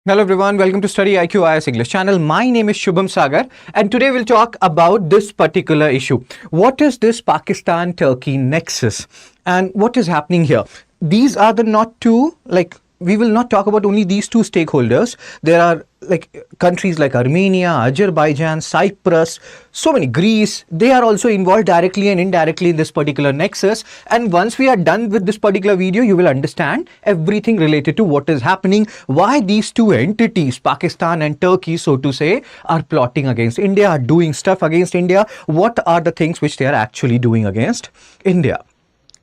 Hello everyone, welcome to StudyIQ IAS English channel. My name is Shubham Sagar and today we'll talk about this particular issue. What is this Pakistan-Turkey nexus and what is happening here? These are the not two, we will not talk about only these two stakeholders. There are countries like Armenia, Azerbaijan, Cyprus, so many, Greece. They are also involved directly and indirectly in this particular nexus. And once we are done with this particular video, you will understand everything related to what is happening, why these two entities, Pakistan and Turkey, so to say, are plotting against India, are doing stuff against India. What are the things which they are actually doing against India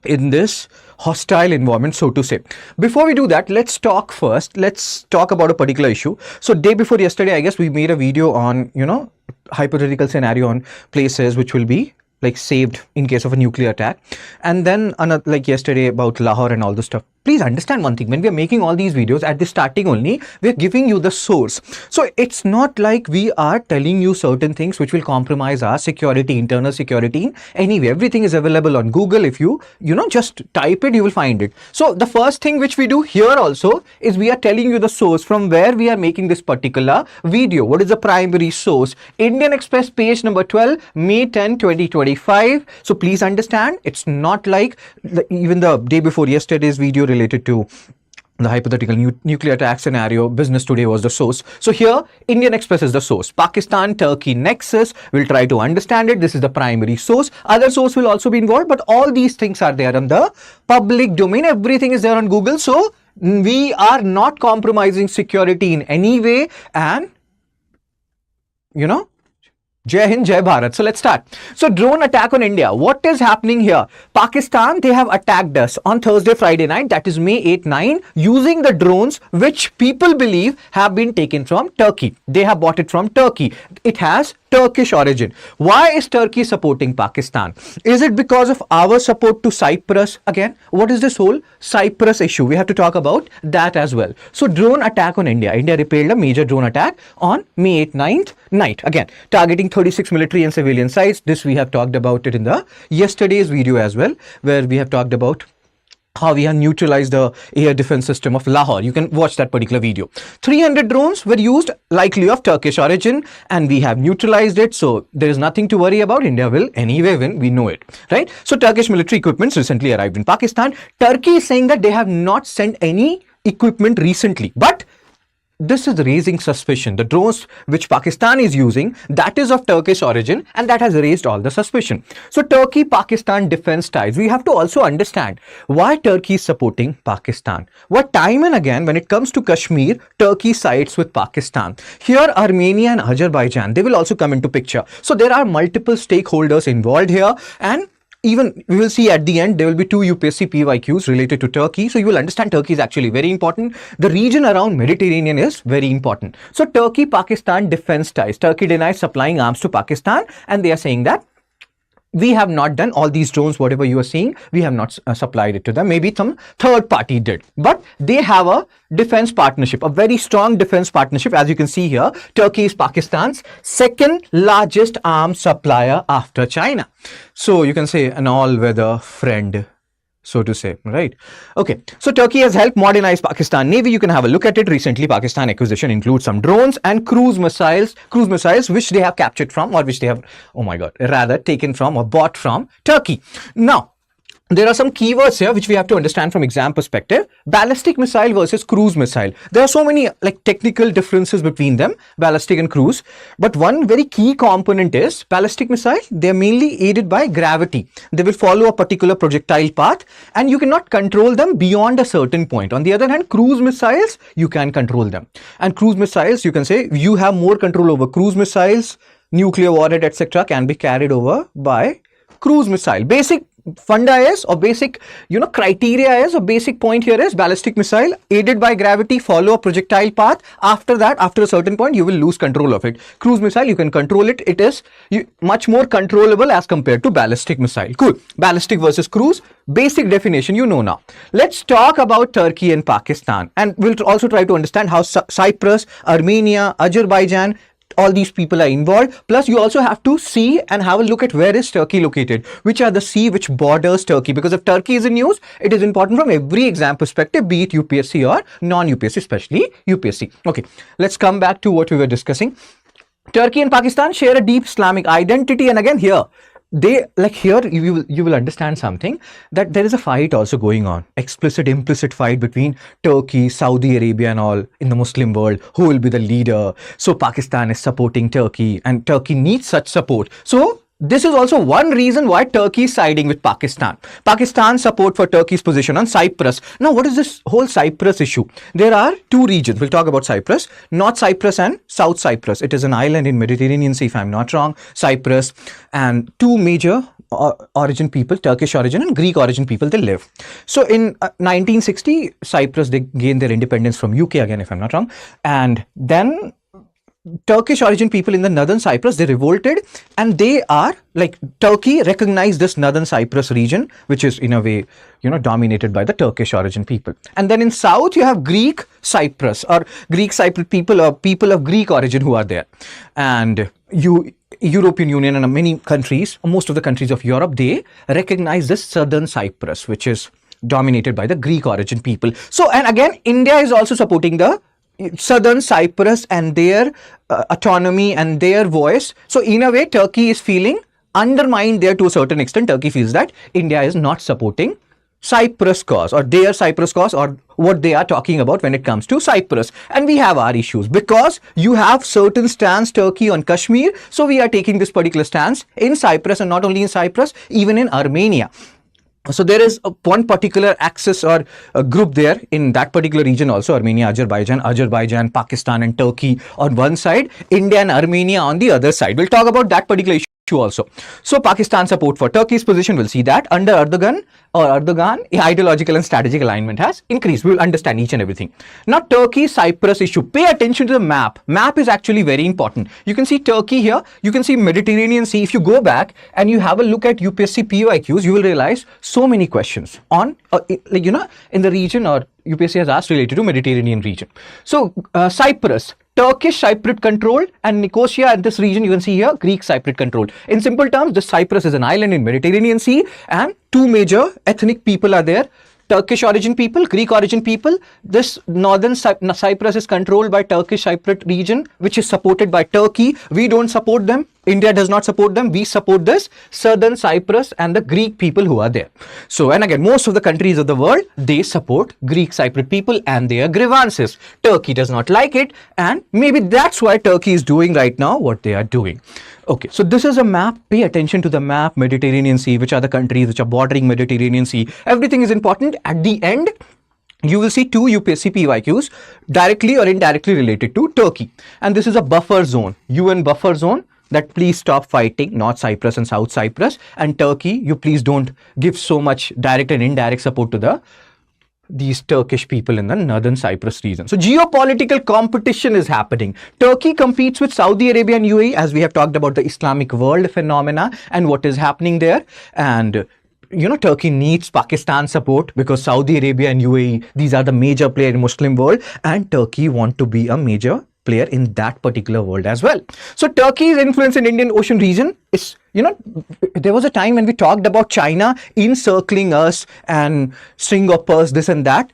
in this hostile environment, so to say. Before we do that, let's talk about a particular issue. So day before yesterday, I guess we made a video on, hypothetical scenario on places which will be saved in case of a nuclear attack. And then another, yesterday about Lahore and all this stuff. Please understand one thing, when we are making all these videos at the starting only, we are giving you the source. So it's not like we are telling you certain things which will compromise our security, internal security. Anyway, everything is available on Google. If you just type it, you will find it. So the first thing which we do here also is we are telling you the source from where we are making this particular video. What is the primary source? Indian Express page number 12, May 10, 2025. So please understand, it's not like even the day before yesterday's video related to the hypothetical nuclear attack scenario. Business Today was the source. So here, Indian Express is the source. Pakistan-Turkey nexus, we'll try to understand it. This is the primary source. Other source will also be involved, but all these things are there in the public domain. Everything is there on Google. So we are not compromising security in any way. And, Jai Hind, Jai Bharat. So let's start. So drone attack on India. What is happening here? Pakistan, they have attacked us on Thursday, Friday night, that is May 8, 9, using the drones which people believe have been taken from Turkey. They have bought it from Turkey. It has Turkish origin. Why is Turkey supporting Pakistan? Is it because of our support to Cyprus? Again, what is this whole Cyprus issue? We have to talk about that as well. So drone attack on India. India repelled a major drone attack on May 8, 9th night. Again, targeting 36 military and civilian sites. This we have talked about it in the yesterday's video as well, where we have talked about how we have neutralized the air defense system of Lahore. You can watch that particular video. 300 drones were used, likely of Turkish origin, and we have neutralized it. So there is nothing to worry about. India will anyway win. We know it, right? So Turkish military equipment recently arrived in Pakistan. Turkey is saying that they have not sent any equipment recently, but this is raising suspicion. The drones which Pakistan is using, that is of Turkish origin, and that has raised all the suspicion. So Turkey-Pakistan defense ties. We have to also understand why Turkey is supporting Pakistan. What time and again, when it comes to Kashmir, Turkey sides with Pakistan. Here, Armenia and Azerbaijan, they will also come into picture. So there are multiple stakeholders involved here, and even we will see at the end, there will be two UPSC PYQs related to Turkey. So you will understand Turkey is actually very important. The region around Mediterranean is very important. So Turkey-Pakistan defense ties. Turkey denies supplying arms to Pakistan, and they are saying that we have not done all these drones, whatever you are seeing, we have not supplied it to them. Maybe some third party did. But they have a defense partnership, a very strong defense partnership. As you can see here, Turkey is Pakistan's second largest arms supplier after China. So you can say an all-weather friend, so to say, right? Okay, so Turkey has helped modernize Pakistan Navy. You can have a look at it. Recently, Pakistan acquisition includes some drones and cruise missiles which they have captured from, or which they have, rather taken from or bought from Turkey. Now, there are some keywords here which we have to understand from exam perspective. Ballistic missile versus cruise missile. There are so many technical differences between them, ballistic and cruise. But one very key component is ballistic missile. They are mainly aided by gravity. They will follow a particular projectile path and you cannot control them beyond a certain point. On the other hand, cruise missiles, you can control them. And cruise missiles, you can say you have more control over cruise missiles, nuclear warhead, etc. can be carried over by cruise missile. Basic funda is, or basic criteria is, or basic point here is ballistic missile aided by gravity, follow a projectile path. After that, after a certain point, you will lose control of it. Cruise missile, you can control it. It is much more controllable as compared to ballistic missile. Cool. Ballistic versus cruise, basic definition you know now. Let's talk about Turkey and Pakistan, and we'll also try to understand how Cyprus, Armenia, Azerbaijan, all these people are involved. Plus, you also have to see and have a look at where is Turkey located, which are the sea which borders Turkey. Because if Turkey is in news, it is important from every exam perspective, be it UPSC or non-UPSC, especially UPSC. Okay, let's come back to what we were discussing. Turkey and Pakistan share a deep Islamic identity, and again here, you will understand something, that there is a fight also going on, explicit, implicit fight between Turkey, Saudi Arabia and all in the Muslim world, who will be the leader. So Pakistan is supporting Turkey and Turkey needs such support. So this is also one reason why Turkey is siding with Pakistan. Pakistan's support for Turkey's position on Cyprus. Now, what is this whole Cyprus issue? There are two regions. We'll talk about Cyprus, North Cyprus and South Cyprus. It is an island in Mediterranean Sea, if I'm not wrong, Cyprus, and two major origin people, Turkish origin and Greek origin people, they live. So in 1960, Cyprus, they gained their independence from UK again, if I'm not wrong. And then Turkish origin people in the northern Cyprus, they revolted, and they are like, Turkey recognized this northern Cyprus region, which is in a way, dominated by the Turkish origin people. And then in south, you have Greek Cyprus or Greek Cypriot people or people of Greek origin who are there. And European Union and many countries, most of the countries of Europe, they recognize this southern Cyprus, which is dominated by the Greek origin people. So, and again, India is also supporting the southern Cyprus and their autonomy and their voice. So in a way, Turkey is feeling undermined there to a certain extent. Turkey feels that India is not supporting Cyprus cause or their Cyprus cause or what they are talking about when it comes to Cyprus. And we have our issues because you have certain stance, Turkey on Kashmir. So we are taking this particular stance in Cyprus, and not only in Cyprus, even in Armenia. So there is one particular axis or a group there in that particular region also, Armenia, Azerbaijan, Pakistan and Turkey on one side, India and Armenia on the other side. We'll talk about that particular issue also. So Pakistan's support for Turkey's position, we'll see that under Erdogan, ideological and strategic alignment has increased. We will understand each and everything. Now Turkey-Cyprus issue. Pay attention to the map. Map is actually very important. You can see Turkey here. You can see Mediterranean Sea. If you go back and you have a look at UPSC POIQs, you will realize so many questions on, in the region, or UPSC has asked related to Mediterranean region. So Cyprus, Turkish Cypriot controlled, and Nicosia and this region you can see here, Greek Cypriot controlled. In simple terms, this Cyprus is an island in Mediterranean Sea and two major ethnic people are there. Turkish origin people, Greek origin people. This northern Cyprus is controlled by Turkish Cypriot region, which is supported by Turkey. We don't support them. India does not support them. We support this southern Cyprus and the Greek people who are there. So, and again, most of the countries of the world, they support Greek Cypriot people and their grievances. Turkey does not like it, and maybe that's why Turkey is doing right now what they are doing. Okay, so this is a map. Pay attention to the map. Mediterranean Sea, which are the countries which are bordering Mediterranean Sea. Everything is important. At the end, you will see two UPSC PYQs directly or indirectly related to Turkey. And this is a buffer zone, UN buffer zone, that please stop fighting North Cyprus and South Cyprus. And Turkey, you please don't give so much direct and indirect support to these Turkish people in the northern Cyprus region. So geopolitical competition is happening. Turkey competes with Saudi Arabia and UAE, as we have talked about the Islamic world phenomena and what is happening there. And Turkey needs Pakistan support because Saudi Arabia and UAE, these are the major players in Muslim world, and Turkey want to be a major player in that particular world as well. So Turkey's influence in Indian Ocean region is, there was a time when we talked about China encircling us and string of pearls, this and that.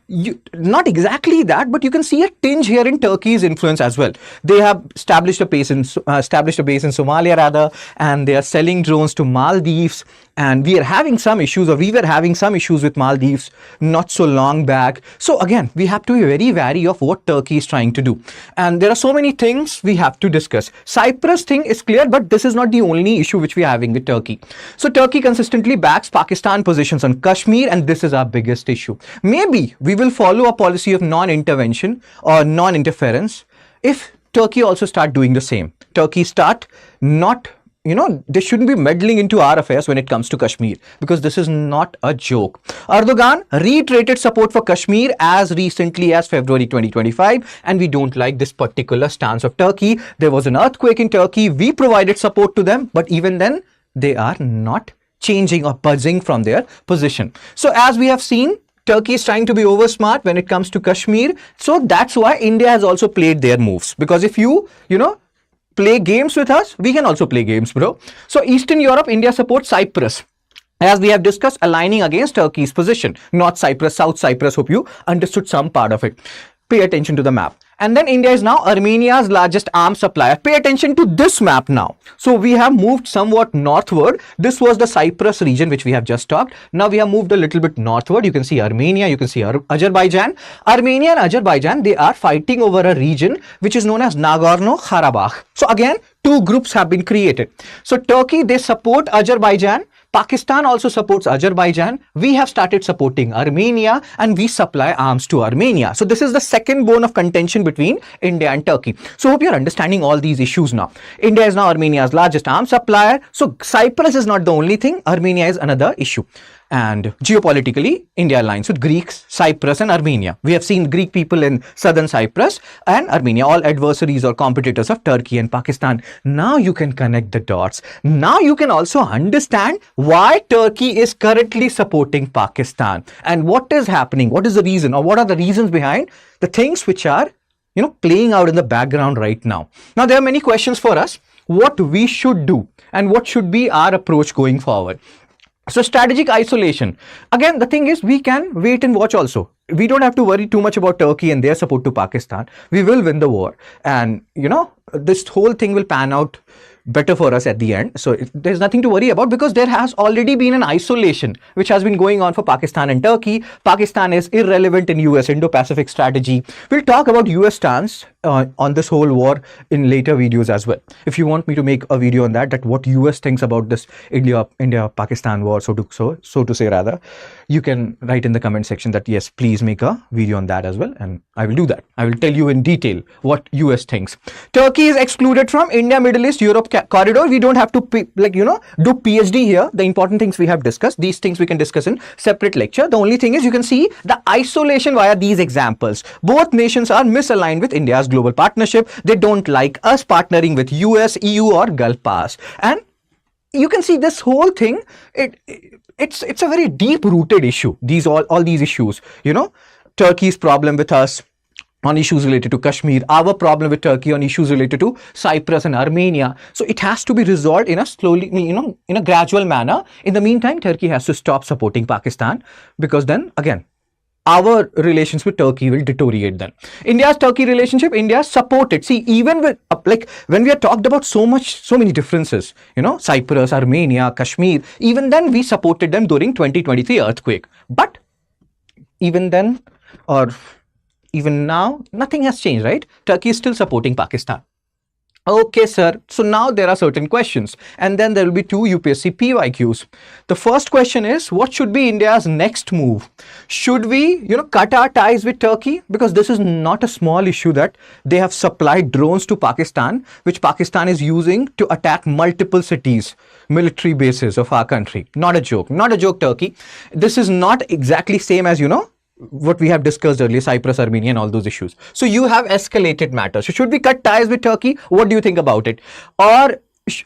Not exactly that, but you can see a tinge here in Turkey's influence as well. They have established a base in Somalia rather, and they are selling drones to Maldives. And we were having some issues with Maldives not so long back. So again, we have to be very wary of what Turkey is trying to do. And there are so many things we have to discuss. Cyprus thing is clear, but this is not the only issue which we are having with Turkey. So Turkey consistently backs Pakistan positions on Kashmir, and this is our biggest issue. Maybe we will follow a policy of non-intervention or non-interference if Turkey also start doing the same. Turkey start not, they shouldn't be meddling into our affairs when it comes to Kashmir, because this is not a joke. Erdogan reiterated support for Kashmir as recently as February 2025, and we don't like this particular stance of Turkey. There was an earthquake in Turkey. We provided support to them, but even then, they are not changing or budging from their position. So as we have seen, Turkey is trying to be over smart when it comes to Kashmir. So that's why India has also played their moves. Because if you play games with us, we can also play games, bro. So Eastern Europe, India supports Cyprus. As we have discussed, aligning against Turkey's position. North Cyprus, South Cyprus, hope you understood some part of it. Pay attention to the map. And then India is now Armenia's largest arms supplier. Pay attention to this map now. So we have moved somewhat northward. This was the Cyprus region which we have just talked. Now we have moved a little bit northward. You can see Armenia, you can see Azerbaijan. Armenia and Azerbaijan, they are fighting over a region which is known as Nagorno-Karabakh. So again, two groups have been created. So Turkey, they support Azerbaijan. Pakistan also supports Azerbaijan. We have started supporting Armenia and we supply arms to Armenia. So this is the second bone of contention between India and Turkey. So hope you're understanding all these issues now. India is now Armenia's largest arms supplier. So Cyprus is not the only thing. Armenia is another issue. And geopolitically, India aligns with Greeks, Cyprus and Armenia. We have seen Greek people in southern Cyprus and Armenia, all adversaries or competitors of Turkey and Pakistan. Now you can connect the dots. Now you can also understand why Turkey is currently supporting Pakistan and what is happening, what is the reason or what are the reasons behind the things which are, playing out in the background right now. Now there are many questions for us, what we should do and what should be our approach going forward. So strategic isolation. Again, the thing is we can wait and watch also. We don't have to worry too much about Turkey and their support to Pakistan. We will win the war. And, this whole thing will pan out better for us at the end. So there's nothing to worry about because there has already been an isolation which has been going on for Pakistan and Turkey. Pakistan is irrelevant in US Indo-Pacific strategy. We'll talk about US stance on this whole war in later videos as well. If you want me to make a video on that what US thinks about this India-Pakistan war, so to say rather, you can write in the comment section that yes, please make a video on that as well, and I will do that. I will tell you in detail what US thinks. Turkey is excluded from India, Middle East, Europe corridor. We don't have to do PhD here. The important things we have discussed, these things we can discuss in separate lecture. The only thing is you can see the isolation via these examples. Both nations are misaligned with India's global partnership. They don't like us partnering with US, EU or Gulf powers. And you can see this whole thing, it's a very deep rooted issue. All these issues, Turkey's problem with us on issues related to Kashmir, our problem with Turkey on issues related to Cyprus and Armenia. So it has to be resolved in a slowly, in a gradual manner. In the meantime, Turkey has to stop supporting Pakistan because then again, our relations with Turkey will deteriorate then. India's Turkey relationship, India supported. See, even with when we are talked about so many differences, Cyprus, Armenia, Kashmir, even then we supported them during 2023 earthquake. But even then, or even now, nothing has changed, right? Turkey is still supporting Pakistan. Okay, sir. So now there are certain questions and then there will be two UPSC PYQs. The first question is, what should be India's next move? Should we, cut our ties with Turkey? Because this is not a small issue that they have supplied drones to Pakistan, which Pakistan is using to attack multiple cities, military bases of our country. Not a joke, Turkey. This is not exactly same as, what we have discussed earlier, Cyprus, Armenia, and all those issues. So you have escalated matters. So should we cut ties with Turkey? What do you think about it? There is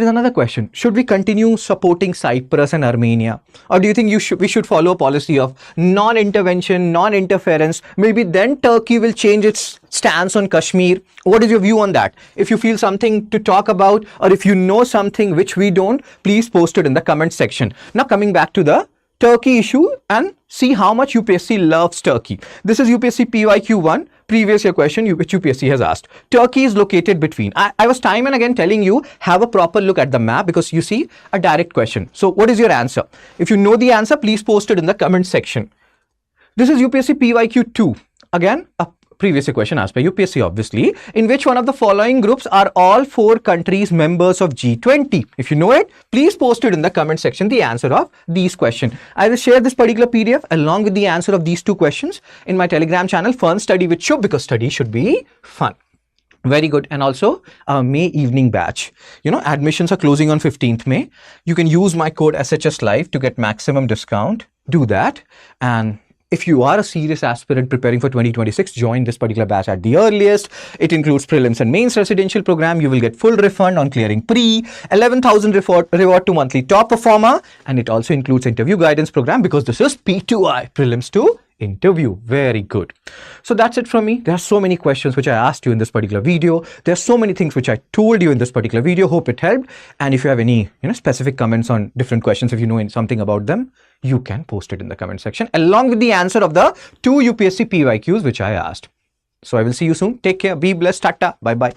another question. Should we continue supporting Cyprus and Armenia? Or do you think we should follow a policy of non-intervention, non-interference? Maybe then Turkey will change its stance on Kashmir. What is your view on that? If you feel something to talk about, or if you know something which we don't, please post it in the comment section. Now coming back to the Turkey issue and see how much UPSC loves Turkey. This is UPSC PYQ1, previous year question which UPSC has asked. Turkey is located between. I was time and again telling you, have a proper look at the map because you see a direct question. So what is your answer? If you know the answer, please post it in the comment section. This is UPSC PYQ2. Again, a previous year question asked by UPSC obviously. In which one of the following groups are all 4 countries members of G20? If you know it, please post it in the comment section, the answer of these questions. I will share this particular PDF along with the answer of these 2 questions in my Telegram channel, Fun Study with Shubh, because study should be fun. Very good. And also May evening batch. Admissions are closing on 15th May. You can use my code SHS Live to get maximum discount. Do that. And if you are a serious aspirant preparing for 2026, join this particular batch at the earliest. It includes Prelims and Mains Residential Program. You will get full refund on clearing pre, 11,000 reward to monthly top performer. And it also includes interview guidance program because this is P2I, Prelims to interview. Very good. So that's it from me. There are so many questions which I asked you in this particular video. There are so many things which I told you in this particular video. Hope it helped. And if you have any specific comments on different questions, if you know something about them, you can post it in the comment section along with the answer of the 2 UPSC PYQs which I asked. So I will see you soon. Take care. Be blessed. Tata. Bye bye.